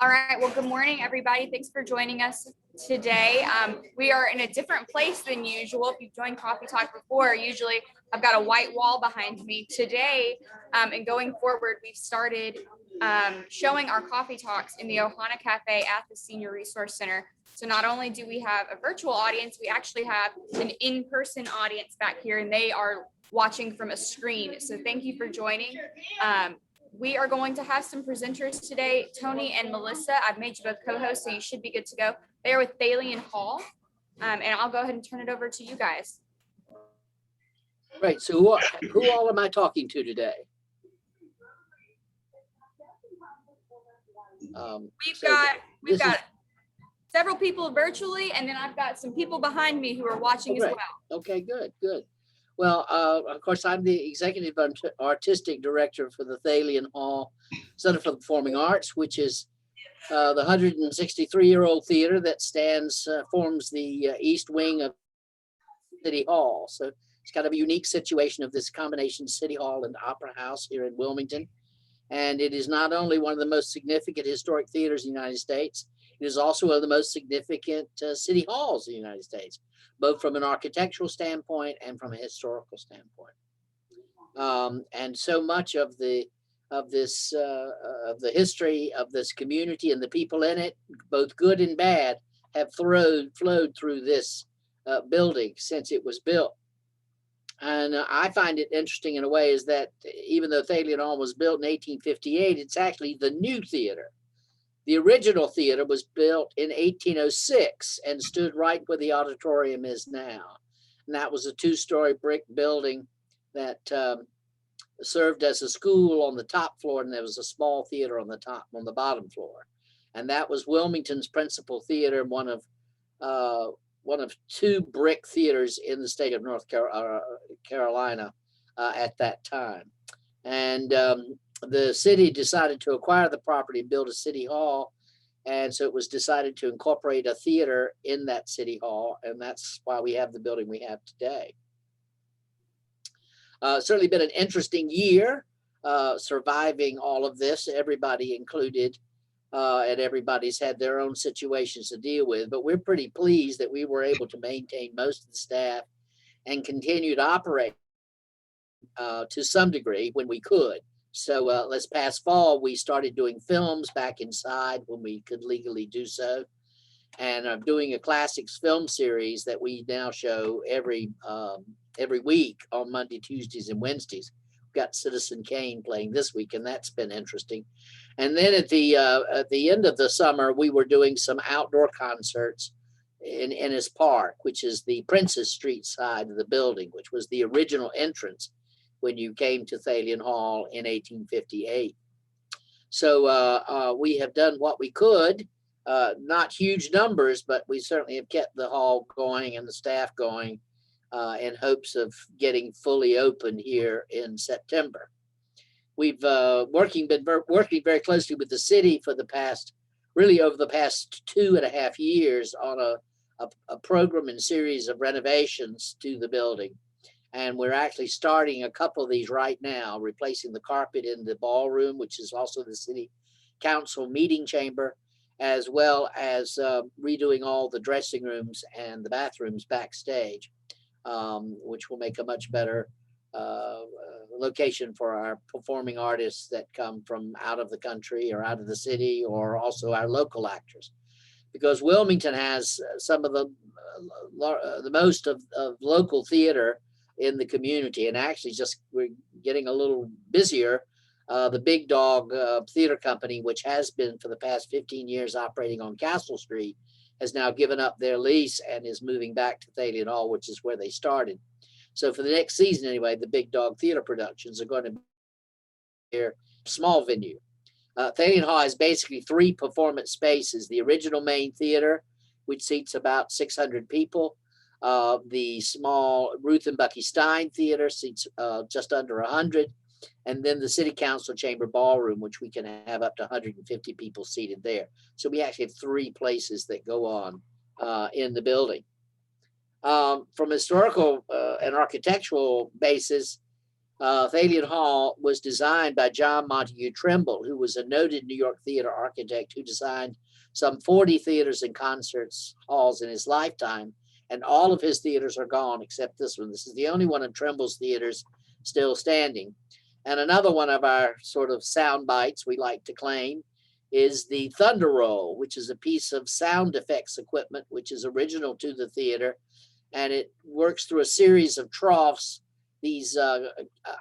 All right. Well, good morning, everybody. Thanks for joining us today. We are in a different place than usual. If you've joined Coffee Talk before, usually I've got a white wall behind me. Today, and going forward, we've started showing our coffee talks in the Ohana Cafe at the Senior Resource Center. So not only do we have a virtual audience, we actually have an in-person audience back here, and they are watching from a screen. So thank you for joining. We are going to have some presenters today, Tony and Melissa. I've made you both co-hosts, so you should be good to go. They are with Thalian Hall, and I'll go ahead and turn it over to you guys. Right. So who all am I talking to today? We've got several people virtually, and then I've got some people behind me who are watching as well. Okay, good. Well, of course, I'm the executive artistic director for the Thalian Hall Center for the Performing Arts, which is the 163-year-old theater that forms the east wing of City Hall. So it's kind of a unique situation of this combination City Hall and Opera House here in Wilmington. And it is not only one of the most significant historic theaters in the United States, it is also one of the most significant city halls in the United States, both from an architectural standpoint and from a historical standpoint. And so much of the history of this community and the people in it, both good and bad, have flowed through this building since it was built. And I find it interesting in a way is that even though Thalian Hall was built in 1858, it's actually the new theater. The original theater was built in 1806 and stood right where the auditorium is now. And that was a 2-story brick building that served as a school on the top floor, and there was a small theater on the bottom floor. And that was Wilmington's principal theater, one of 2 brick theaters in the state of North Carolina at that time. And the city decided to acquire the property and build a city hall. And so it was decided to incorporate a theater in that city hall. And that's why we have the building we have today. Certainly been an interesting year surviving all of this, everybody included. And everybody's had their own situations to deal with, but we're pretty pleased that we were able to maintain most of the staff and continue to operate to some degree when we could. So this past fall, we started doing films back inside when we could legally do so. And I'm doing a classics film series that we now show every week on Monday, Tuesdays, and Wednesdays. Got Citizen Kane playing this week, and that's been interesting. And then at the end of the summer, we were doing some outdoor concerts in Ennis Park, which is the Princess Street side of the building, which was the original entrance when you came to Thalian Hall in 1858. So we have done what we could, not huge numbers, but we certainly have kept the hall going and the staff going in hopes of getting fully open here in September. We've been working very closely with the city for over the past 2.5 years on a program and series of renovations to the building. And we're actually starting a couple of these right now, replacing the carpet in the ballroom, which is also the city council meeting chamber, as well as redoing all the dressing rooms and the bathrooms backstage. Which will make a much better location for our performing artists that come from out of the country or out of the city, or also our local actors. Because Wilmington has some of the most of local theater in the community, and actually we're getting a little busier. The Big Dog Theater Company, which has been for the past 15 years operating on Castle Street, has now given up their lease and is moving back to Thalian Hall, which is where they started. So for the next season anyway, the Big Dog Theater productions are going to be their small venue. Thalian Hall has basically 3 performance spaces: the original main theater, which seats about 600 people. The small Ruth and Bucky Stein Theater seats just under 100. And then the city council chamber ballroom, which we can have up to 150 people seated there. So we actually have 3 places that go on in the building. From historical and architectural basis, Thalian Hall was designed by John Montague Trimble, who was a noted New York theater architect who designed some 40 theaters and concerts halls in his lifetime. And all of his theaters are gone except this one. This is the only one of Trimble's theaters still standing. And another one of our sort of sound bites we like to claim is the Thunder Roll, which is a piece of sound effects equipment, which is original to the theater. And it works through a series of troughs. These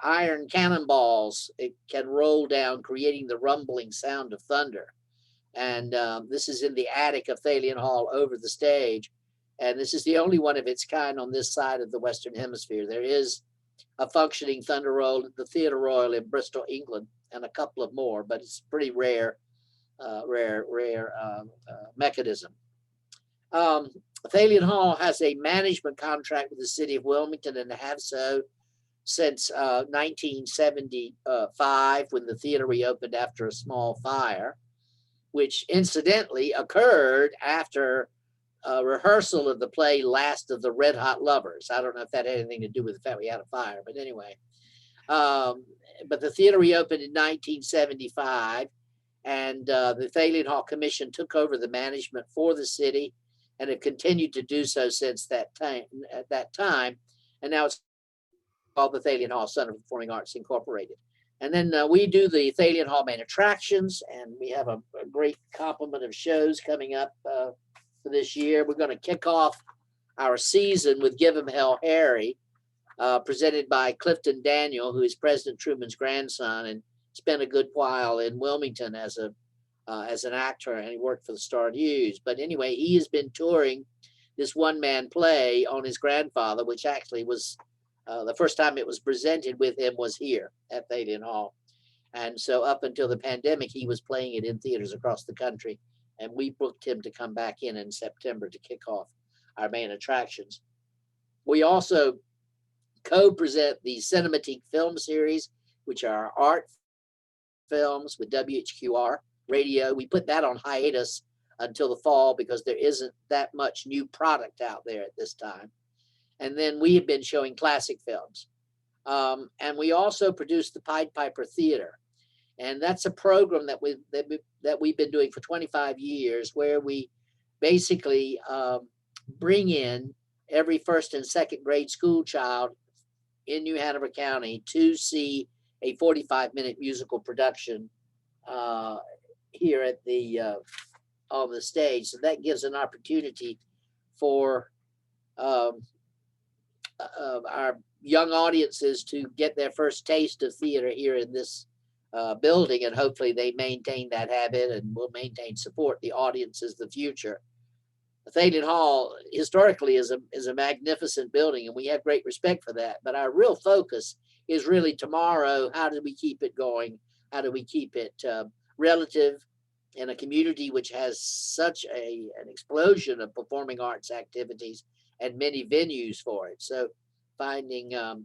iron cannonballs, it can roll down, creating the rumbling sound of thunder. And this is in the attic of Thalian Hall over the stage. And this is the only one of its kind on this side of the Western Hemisphere. There is a functioning Thunder Roll at the Theatre Royal in Bristol, England, and a couple of more, but it's pretty rare mechanism. Thalian Hall has a management contract with the city of Wilmington and have so since 1975, when the theater reopened after a small fire, which incidentally occurred after a rehearsal of the play Last of the Red Hot Lovers. I don't know if that had anything to do with the fact we had a fire, but anyway. But the theater reopened in 1975, and the Thalian Hall Commission took over the management for the city and have continued to do so since that time. And now it's called the Thalian Hall Center for Performing Arts Incorporated. And then we do the Thalian Hall main attractions, and we have a great complement of shows coming up for this year. We're going to kick off our season with Give 'Em Hell Harry, presented by Clifton Daniel, who is President Truman's grandson and spent a good while in Wilmington as an actor, and he worked for the Star News. But anyway, he has been touring this one-man play on his grandfather, which actually was the first time it was presented with him was here at Thalian Hall. And so up until the pandemic, he was playing it in theaters across the country. And we booked him to come back in September to kick off our main attractions. We also co-present the Cinematique film series, which are art films with WHQR radio. We put that on hiatus until the fall because there isn't that much new product out there at this time. And then we have been showing classic films. And we also produce the Pied Piper Theater. And that's a program that we've been doing for 25 years, where we basically bring in every first and second grade school child in New Hanover County to see a 45-minute musical production here at on the stage. So that gives an opportunity for our young audiences to get their first taste of theater here in this building, and hopefully they maintain that habit and will maintain support the audiences of the future. Thalian Hall historically is a magnificent building, and we have great respect for that. But our real focus is really tomorrow. How do we keep it going? How do we keep it relative in a community which has such an explosion of performing arts activities and many venues for it? So finding the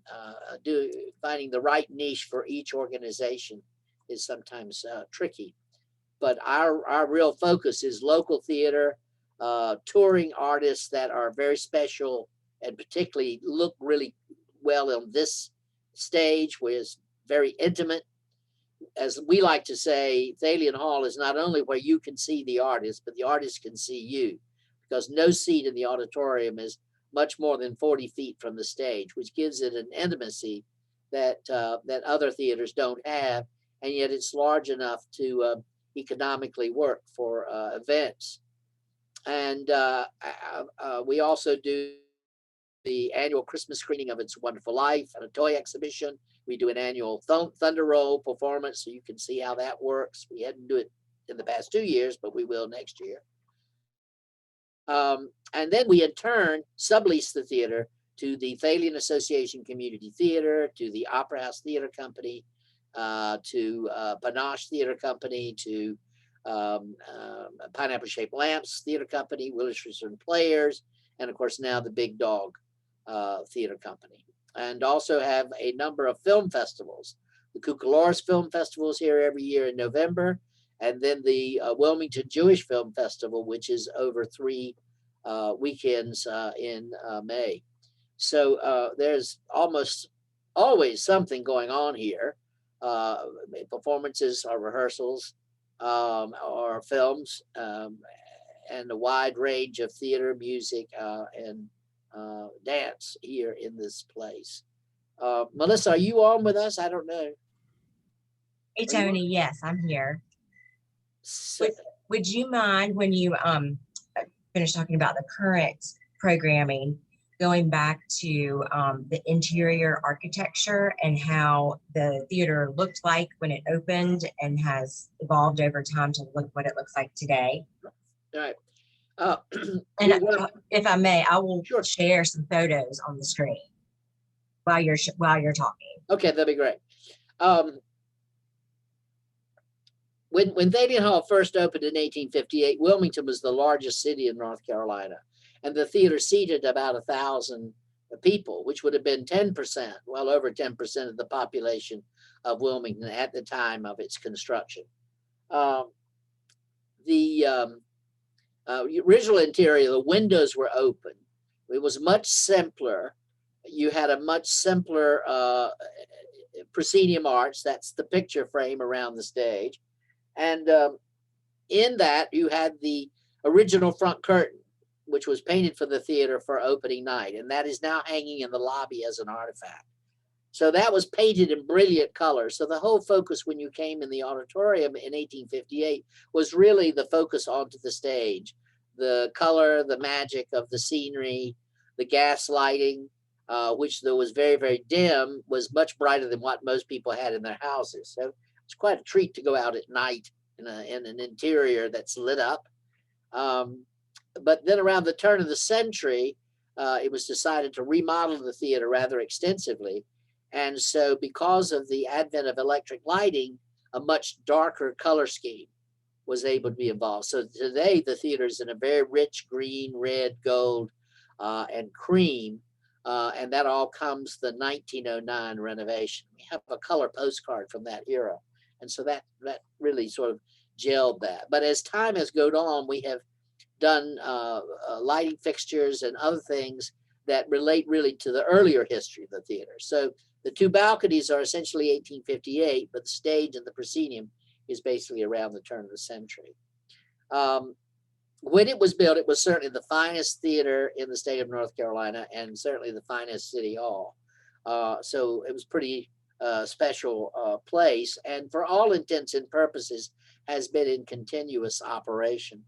right niche for each organization is sometimes tricky. But our real focus is local theater, touring artists that are very special and particularly look really well on this stage, where it's very intimate. As we like to say, Thalian Hall is not only where you can see the artist, but the artist can see you, because no seat in the auditorium is much more than 40 feet from the stage, which gives it an intimacy that other theaters don't have, and yet it's large enough to economically work for events. And we also do the annual Christmas screening of It's a Wonderful Life and a toy exhibition. We do an annual Thunder Roll performance, so you can see how that works. We hadn't do it in the past 2 years, but we will next year. And then we in turn sublease the theater to the Thalian Association Community Theater, to the Opera House Theater Company, to Panache Theater Company, to Pineapple Shaped Lamps Theater Company, Willis Richardson Players, and of course now the Big Dog Theater Company. And also have a number of film festivals. The Cucaloris Film Festival is here every year in November, and then the Wilmington Jewish Film Festival, which is over 3 weekends in May. So there's almost always something going on here, performances or rehearsals, or films, and a wide range of theater, music, and dance here in this place. Melissa, are you on with us? I don't know. Hey Are you on? Tony, yes, I'm here. So, Would you mind when you finish talking about the current programming, going back to the interior architecture and how the theater looked like when it opened and has evolved over time to look what it looks like today? all right. And You're welcome. if I may, I will Sure. share some photos on the screen while you're talking. Okay, that'd be great. When Thalian Hall first opened in 1858, Wilmington was the largest city in North Carolina, and the theater seated about 1,000 people, which would have been 10%, well over 10% of the population of Wilmington at the time of its construction. The original interior, the windows were open. It was much simpler. You had a much simpler proscenium arch. That's the picture frame around the stage. And in that, you had the original front curtain, which was painted for the theater for opening night. And that is now hanging in the lobby as an artifact. So that was painted in brilliant colors. So the whole focus when you came in the auditorium in 1858 was really the focus onto the stage, the color, the magic of the scenery, the gas lighting, which though was very, very dim, was much brighter than what most people had in their houses. So it's quite a treat to go out at night in an interior that's lit up. But then around the turn of the century, it was decided to remodel the theater rather extensively. And so because of the advent of electric lighting, a much darker color scheme was able to be involved. So today the theater is in a very rich green, red, gold, and cream. And that all comes the 1909 renovation. We have a color postcard from that era. And so that really sort of gelled that. But as time has gone on, we have done lighting fixtures and other things that relate really to the earlier history of the theater. So the two balconies are essentially 1858, but the stage and the proscenium is basically around the turn of the century. When it was built, it was certainly the finest theater in the state of North Carolina and certainly the finest city hall. So it was pretty special place, and for all intents and purposes has been in continuous operation.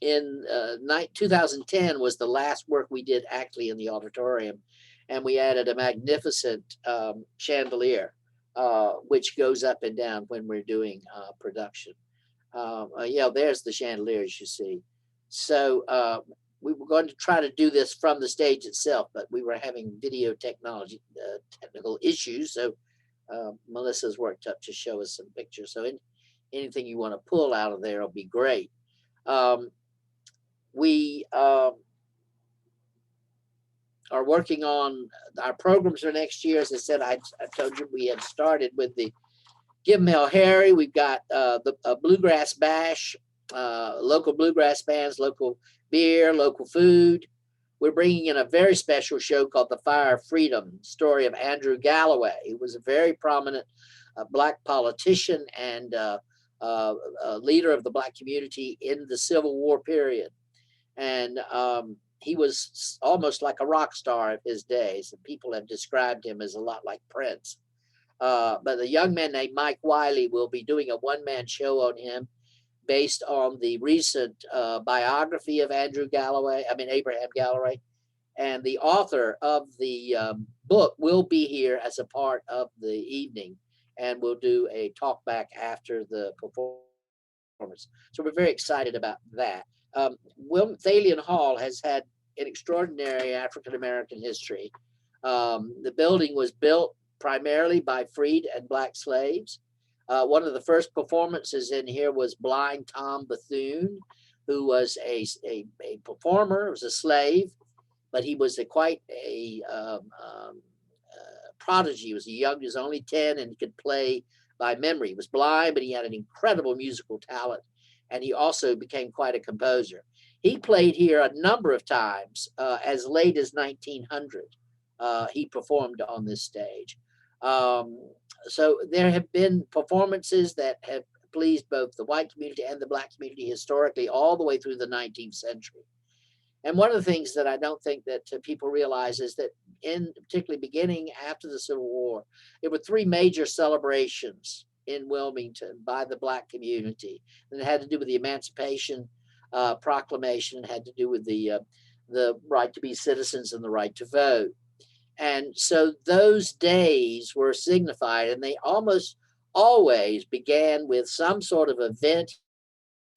In 2010 was the last work we did actually in the auditorium, and we added a magnificent chandelier, which goes up and down when we're doing production. Yeah, there's the chandelier, as you see. So we were going to try to do this from the stage itself, but we were having video technology technical issues. So Melissa's worked up to show us some pictures. So anything you want to pull out of there will be great. We are working on our programs for next year. As I said, I told you we have started with the Give 'em Hell Harry. We've got the Bluegrass Bash, local bluegrass bands, local beer, local food. We're bringing in a very special show called The Fire of Freedom, story of Andrew Galloway. He was a very prominent Black politician and leader of the Black community in the Civil War period. And he was almost like a rock star of his days. And people have described him as a lot like Prince. But a young man named Mike Wiley will be doing a one-man show on him based on the recent biography of Abraham Galloway. And the author of the book will be here as a part of the evening, and we'll do a talk back after the performance. So we're very excited about that. Thalian Hall has had an extraordinary African-American history. The building was built primarily by freed and Black slaves. One of the first performances in here was Blind Tom Bethune, who was a performer, was a slave, but he was quite a prodigy. He was only 10 and could play by memory. He was blind, but he had an incredible musical talent. And he also became quite a composer. He played here a number of times as late as 1900. he performed on this stage. Um, so there have been performances that have pleased both the white community and the black community historically all the way through the 19th century. And one of the things that I don't think that people realize is that in particularly beginning after the Civil War, there were three major celebrations in Wilmington by the black community. And it had to do with the Emancipation Proclamation. It had to do with the right to be citizens and the right to vote. And so those days were signified, and they almost always began with some sort of event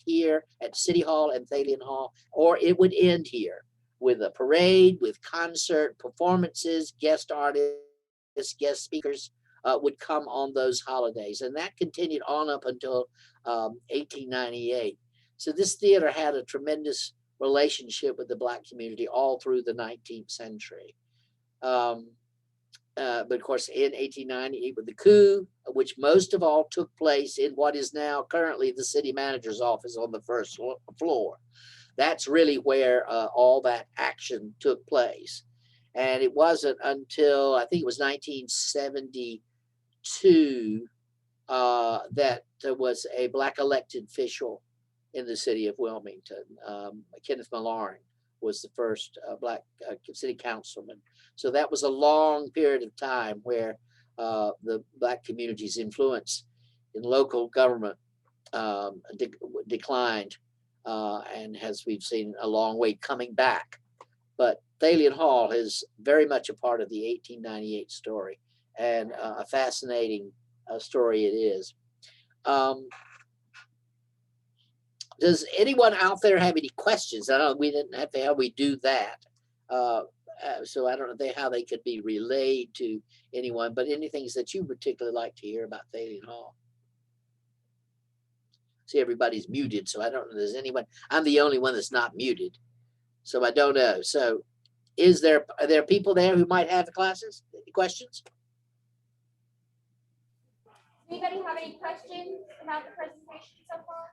here at City Hall and Thalian Hall, or it would end here with a parade, with concert performances, guest artists, guest speakers would come on those holidays. And that continued on up until 1898. So this theater had a tremendous relationship with the black community all through the 19th century. But of course, in 1898 with the coup, which most of all took place in what is now currently the city manager's office on the first floor. That's really where all that action took place. And it wasn't until I think it was 1972 that there was a black elected official in the city of Wilmington. Kenneth Malloring was the first black city councilman. So that was a long period of time where the black community's influence in local government declined, and as we've seen a long way coming back. But Thalian Hall is very much a part of the 1898 story, and a fascinating story it is. Does anyone out there have any questions? I don't. We didn't have to how we do that, so I don't know how they could be relayed to anyone. But anything that you particularly like to hear about Thalian Hall? See, everybody's muted, so I don't know. There's anyone? I'm the only one that's not muted, so I don't know. So, are there people there who might have classes? Any questions? Anybody have any questions about the presentation so far?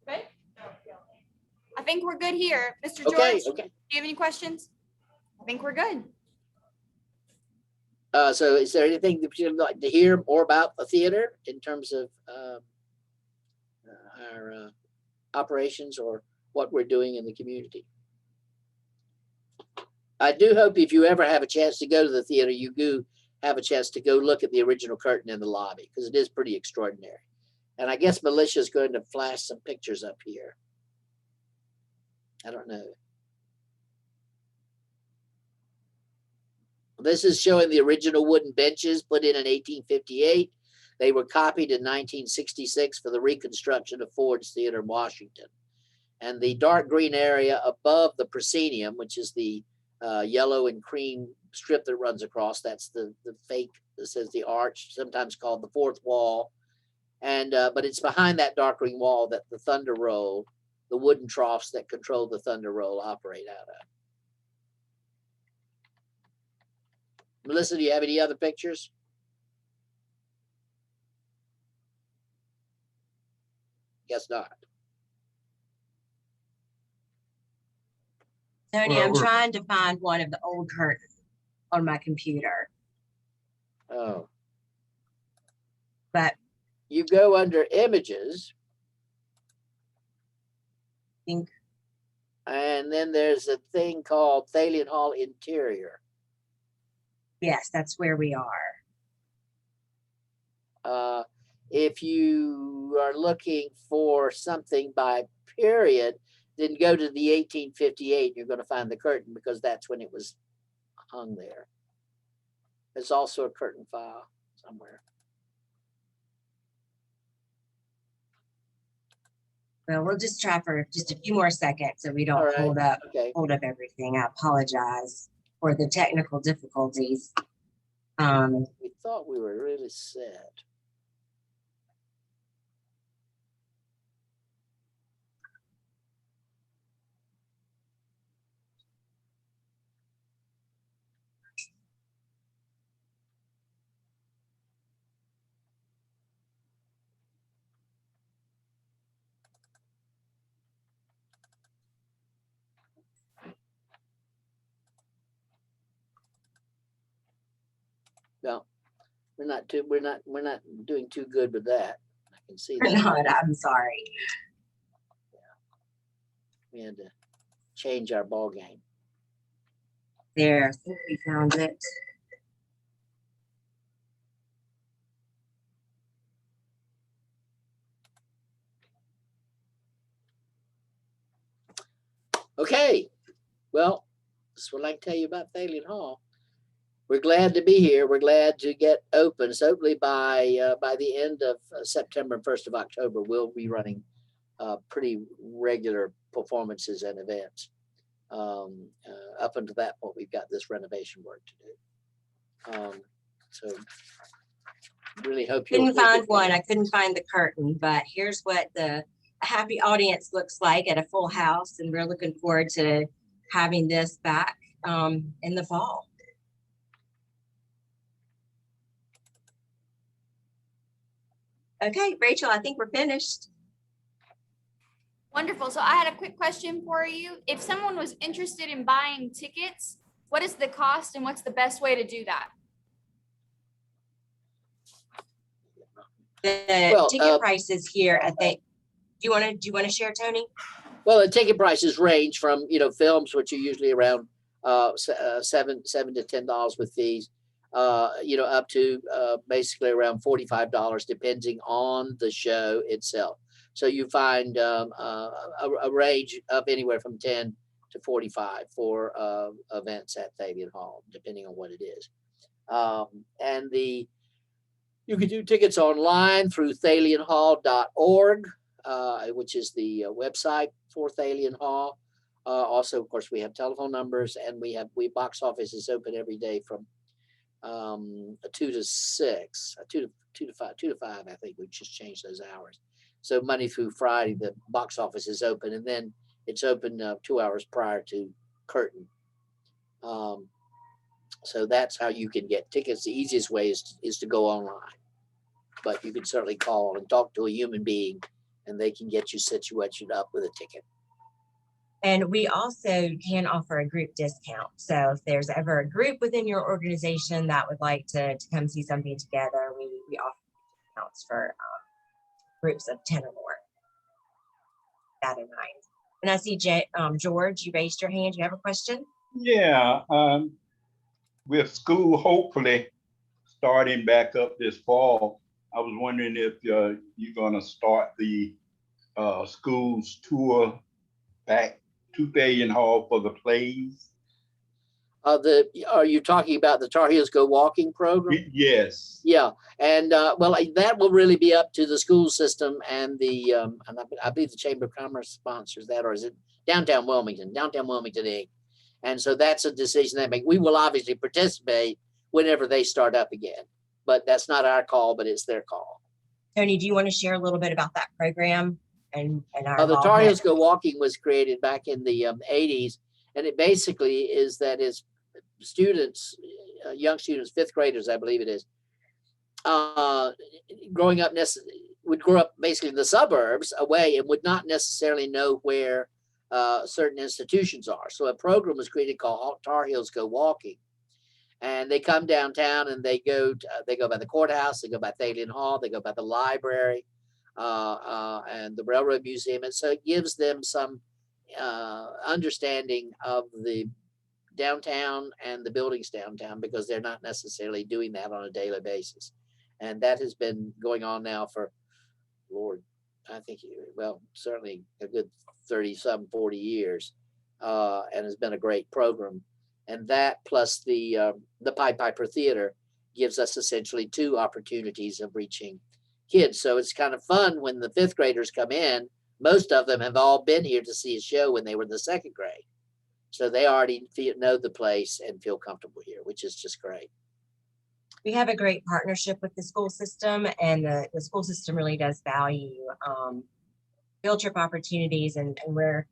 Good. I think we're good here. Mr. George, Okay. do you have any questions? I think we're good. So is there anything that you'd like to hear more about the theater in terms of our operations or what we're doing in the community? I do hope if you ever have a chance to go to the theater, you do have a chance to go look at the original curtain in the lobby, because it is pretty extraordinary. And I guess Melicia's going to flash some pictures up here. I don't know. This is showing the original wooden benches put in 1858. They were copied in 1966 for the reconstruction of Ford's Theater in Washington. And the dark green area above the proscenium, which is the yellow and cream strip that runs across, that's the fake that says the arch, sometimes called the fourth wall. And but it's behind that dark green wall that the thunder roll, the wooden troughs that control the thunder roll, operate out of. Melissa, do you have any other pictures? Guess not. Tony, I'm trying to find one of the old curtains on my computer. Oh. But you go under images. think. And then there's a thing called Thalian Hall Interior. Yes, that's where we are. If you are looking for something by period, then go to the 1858. You're going to find the curtain because that's when it was hung there. There's also a curtain file somewhere. Well, we'll just try for just a few more seconds so we don't hold up everything. I apologize for the technical difficulties. We thought we were really set. Well, we're not doing too good with that. I can see We're that. not, I'm sorry. We had to change our ball game. There, I think we found it. Okay, well, this is what I can tell you about Thalian Hall. We're glad to be here. We're glad to get open. So hopefully by the end of September, 1st of October, we'll be running pretty regular performances and events. Up until that point, we've got this renovation work to do. So really hope you'll Couldn't find one. I couldn't find the curtain, but here's what the happy audience looks like at a full house, and we're looking forward to having this back in the fall. Okay, Rachel, I think we're finished. Wonderful. So I had a quick question for you. If someone was interested in buying tickets, what is the cost and what's the best way to do that? The ticket prices here at the, do you want to share, Tony? Well, the ticket prices range from, films, which are usually around $7 to $10 with fees, up to basically around $45, depending on the show itself. So you find a range of anywhere from 10 to 45 for events at Thalian Hall, depending on what it is. And you can do tickets online through thalianhall.org, which is the website for Thalian Hall. Also, of course, we have telephone numbers, and we box office is open every day from 2 to 6, 2 to 5. I think we just changed those hours. So Monday through Friday, the box office is open, and then it's open 2 hours prior to curtain. So that's how you can get tickets. The easiest way is to go online, but you can certainly call and talk to a human being, and they can get you situated up with a ticket. And we also can offer a group discount. So if there's ever a group within your organization that would like to come see something together, we offer discounts for groups of 10 or more. That in mind. And I see George, you raised your hand. You have a question? Yeah, with school hopefully starting back up this fall, I was wondering if you're going to start the school's tour back to Thalian Hall for the plays. Are you talking about the Tar Heels Go Walking program? Yes. Yeah, and well, that will really be up to the school system and the and I believe the Chamber of Commerce sponsors that, or is it Downtown Wilmington Inc. And so that's a decision they make. We will obviously participate whenever they start up again, but that's not our call, but it's their call. Tony, do you want to share a little bit about that program and our the Tar Heels Go Walking was created back in the 80s, and it basically is that is students, young students, 5th graders, I believe it is, would grow up basically in the suburbs away and would not necessarily know where certain institutions are. So a program was created called Tar Heels Go Walking, and they come downtown and they go by the courthouse, they go by Thalian Hall, they go by the library and the Railroad Museum, and so it gives them some understanding of the downtown and the buildings downtown, because they're not necessarily doing that on a daily basis. And that has been going on now for, Lord, I think, well, certainly a good 40 years, and has been a great program. And that plus the Pied Piper Theater gives us essentially 2 opportunities of reaching kids. So it's kind of fun when the 5th graders come in. Most of them have all been here to see a show when they were in the 2nd grade. So they already know the place and feel comfortable here, which is just great. We have a great partnership with the school system, and the school system really does value field trip opportunities, and we're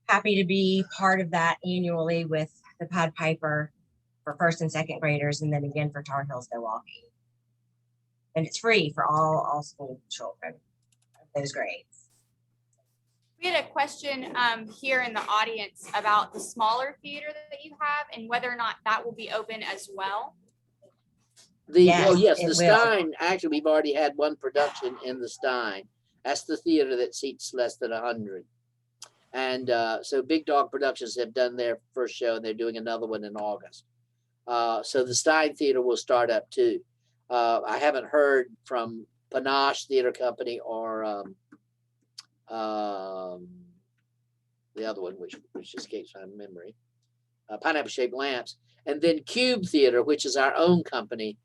happy to be part of that annually with the Pied Piper for 1st and 2nd graders, and then again for Tar Heels Go Walking. And it's free for all school children of those grades. We had a question here in the audience about the smaller theater that you have and whether or not that will be open as well. Yes, it the will. Stein, actually, we've already had one production in the Stein. That's the theater that seats less than 100. And so Big Dog Productions have done their first show, and they're doing another one in August. So the Stein Theater will start up too. I haven't heard from Panache Theater Company or the other one, which escapes my memory, Pineapple Shaped Lamps. And then Cube Theater, which is our own company.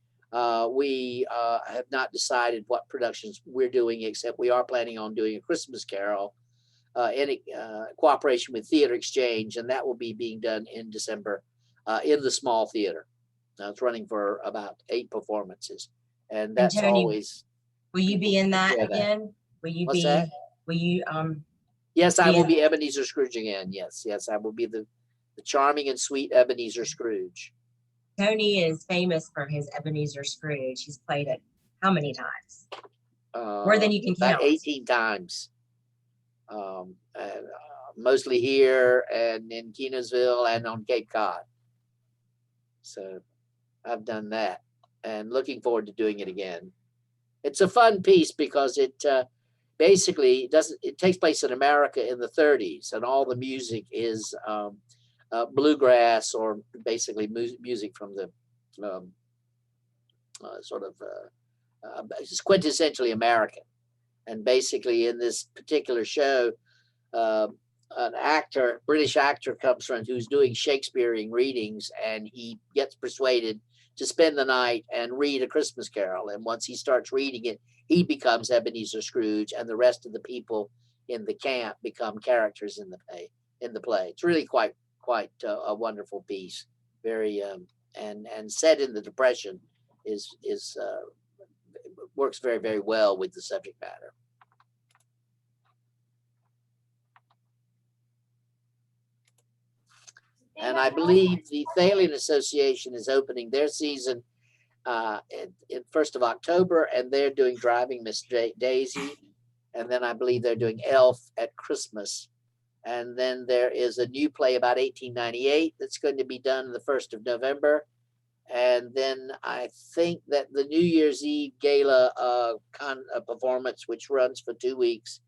We have not decided what productions we're doing, except we are planning on doing A Christmas Carol in cooperation with Theater Exchange, and that will be being done in December in the small theater. It's running for about 8 performances, and that's Tony, always. Will you be in that Yeah, again? Will you What's be? that? Will you Yes, I be will in- be Ebenezer Scrooge again. Yes, I will be the charming and sweet Ebenezer Scrooge. Tony is famous for his Ebenezer Scrooge. He's played it how many times? More than you can About count. 18 times. Mostly here and in Kenansville and on Cape Cod. So I've done that and looking forward to doing it again. It's a fun piece because it basically it takes place in America in the 30s, and all the music is bluegrass, or basically music from the it's quintessentially American. And basically in this particular show, an British actor comes from who's doing Shakespearean readings, and he gets persuaded to spend the night and read A Christmas Carol. And once he starts reading it, he becomes Ebenezer Scrooge, and the rest of the people in the camp become characters in the play. It's really quite a wonderful piece. Very and set in the Depression is works very, very well with the subject matter. And I believe the Thalian Association is opening their season in 1st of October, and they're doing Driving Miss Daisy. And then I believe they're doing Elf at Christmas. And then there is a new play about 1898 that's going to be done the 1st of November. And then I think that the New Year's Eve gala performance, which runs for 2 weeks,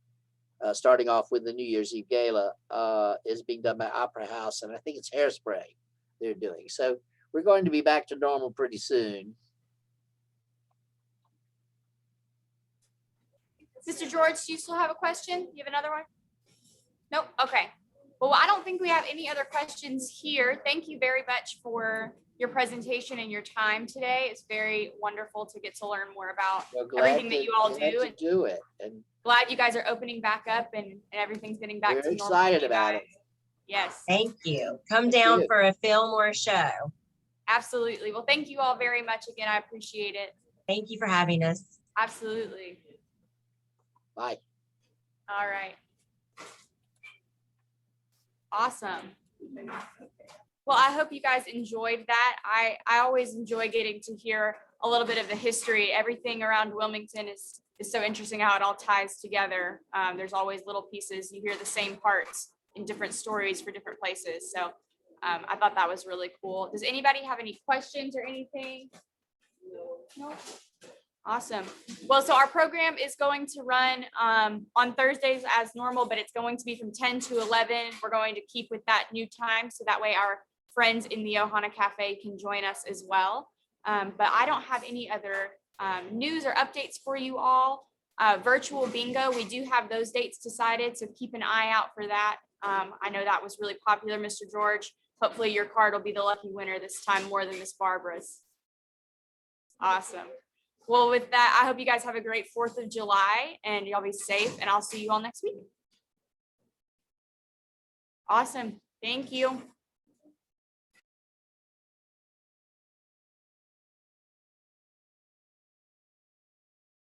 starting off with the New Year's Eve gala, is being done by Opera House, and I think it's Hairspray they're doing. So we're going to be back to normal pretty soon. Sister George, do you still have a question? You have another one? Nope. Okay. Well, I don't think we have any other questions here. Thank you very much for your presentation and your time today. It's very wonderful to get to learn more about everything that you all do. And do it. And glad you guys are opening back up and everything's getting back to normal. We're excited about it. Yes. Thank you. Come down for a film or a show. Absolutely. Well, thank you all very much again. I appreciate it. Thank you for having us. Absolutely. Bye. All right. Awesome. Well, I hope you guys enjoyed that. I always enjoy getting to hear a little bit of the history. Everything around Wilmington is so interesting how it all ties together. There's always little pieces. You hear the same parts in different stories for different places. So I thought that was really cool. Does anybody have any questions or anything? No? Awesome. Well, so our program is going to run on Thursdays as normal, but it's going to be from 10 to 11. We're going to keep with that new time, so that way our friends in the Ohana Cafe can join us as well. But I don't have any other news or updates for you all. Virtual bingo, we do have those dates decided, so keep an eye out for that. I know that was really popular, Mr. George. Hopefully your card will be the lucky winner this time more than Miss Barbara's. Awesome. Well, with that, I hope you guys have a great 4th of July and y'all be safe, and I'll see you all next week. Awesome. Thank you.